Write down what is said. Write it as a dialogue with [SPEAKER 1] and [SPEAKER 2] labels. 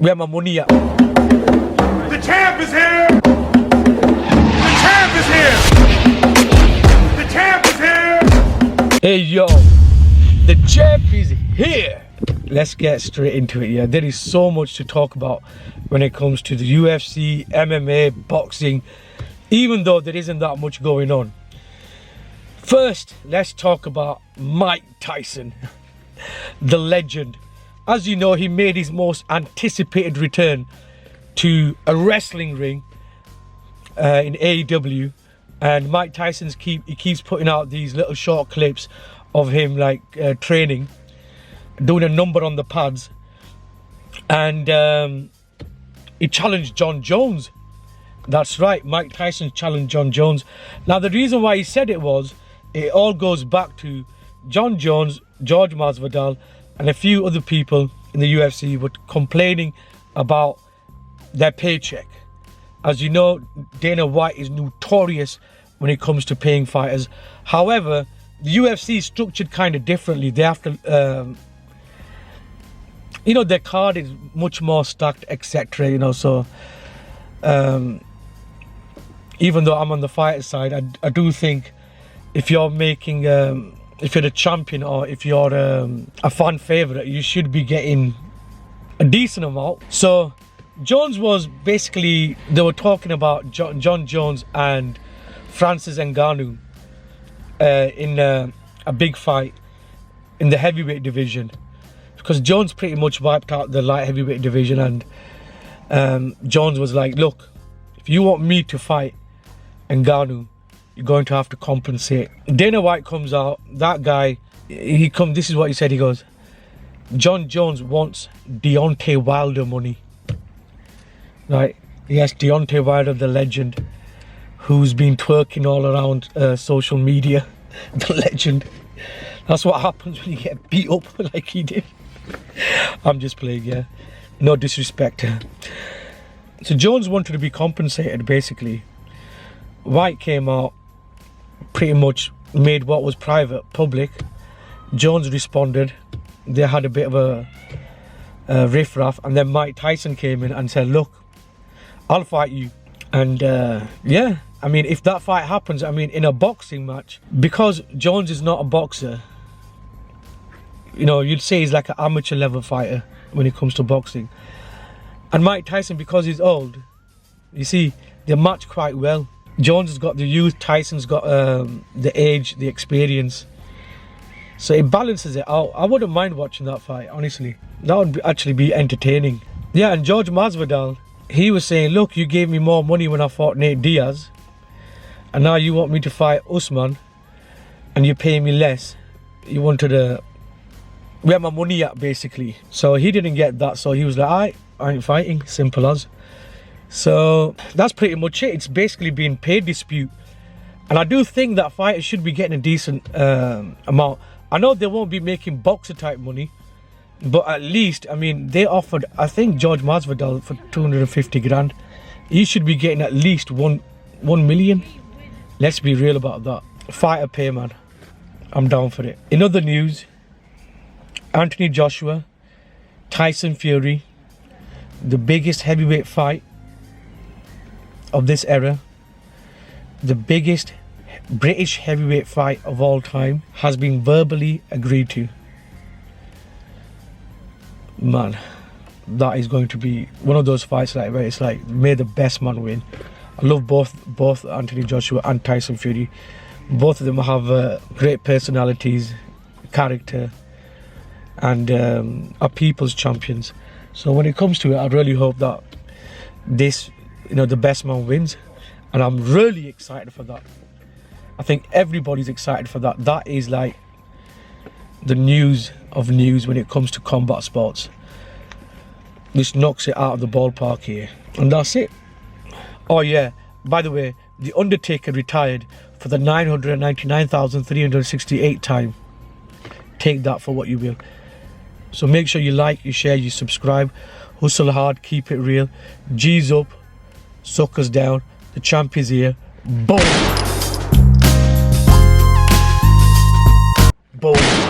[SPEAKER 1] Where my money at?
[SPEAKER 2] The champ is here! The champ is here! The champ is here!
[SPEAKER 1] Hey yo, the champ is here! Let's get straight into it. Yeah, there is so much to talk about when it comes to the UFC, MMA, boxing, even though there isn't that much going on. First, let's talk about Mike Tyson, the legend. As you know, he made his most anticipated return to a wrestling ring in AEW, and Mike Tyson keeps putting out these little short clips of him like training, doing a number on the pads, and he challenged John Jones. That's right, Mike Tyson challenged John Jones. Now the reason why he said it all goes back to John Jones, George Masvidal, and a few other people in the UFC were complaining about their paycheck. As you know, Dana White is notorious when it comes to paying fighters. However, the UFC is structured kind of differently. They have to, their card is much more stacked, etc. So even though I'm on the fighter side, I do think if you're making, if you're the champion or if you're a fan favorite, you should be getting a decent amount. So Jones was basically, they were talking about John Jones and Francis Ngannou in a big fight in the heavyweight division, because Jones pretty much wiped out the light heavyweight division, and Jones was like, look, if you want me to fight Ngannou, you're going to have to compensate. Dana White comes out, that guy, this is what he said, he goes, John Jones wants Deontay Wilder money. Right, yes, Deontay Wilder, the legend, who's been twerking all around social media, the legend. That's what happens when you get beat up like he did. I'm just playing, yeah, no disrespect. So Jones wanted to be compensated, basically. White came out, pretty much made what was private public. Jones responded. They had a bit of a riff-raff, and then Mike Tyson came in and said, look, I'll fight you. And yeah, I mean, if that fight happens, I mean, in a boxing match, because Jones is not a boxer, you'd say he's like an amateur level fighter when it comes to boxing. And Mike Tyson, because he's old, you see, they match quite well. Jones has got the youth, Tyson's got the age, the experience. So it balances it out. I wouldn't mind watching that fight, honestly. That would actually be entertaining. Yeah, and George Masvidal, he was saying, look, you gave me more money when I fought Nate Diaz, and now you want me to fight Usman, and you're paying me less. You wanted to, where my money at, basically. So he didn't get that, so he was like, I ain't fighting, simple as. So that's pretty much it. It's basically been paid dispute, and I do think that fighters should be getting a decent amount. I know they won't be making boxer type money, but at least, I mean, they offered, I think, George Masvidal for 250 grand. He should be getting at least 1 million. Let's be real about that. Fighter pay, man. I'm down for it. In other news, Anthony Joshua, Tyson Fury, the biggest heavyweight fight of this era, the biggest British heavyweight fight of all time, has been verbally agreed to. Man, that is going to be one of those fights like where it's like, may the best man win. I love both Anthony Joshua and Tyson Fury. Both of them have great personalities, character, and are people's champions. So when it comes to it, I really hope that this, the best man wins, and I'm really excited for that. I think everybody's excited for that. That is like the news of news when it comes to combat sports. This knocks it out of the ballpark here, and that's it. Oh yeah, by the way, The Undertaker retired for the 999,368th time. Take that for what you will. So make sure you like, you share, you subscribe. Hustle hard, keep it real. G's up, suckers down. The champ is here. Boom. Boom.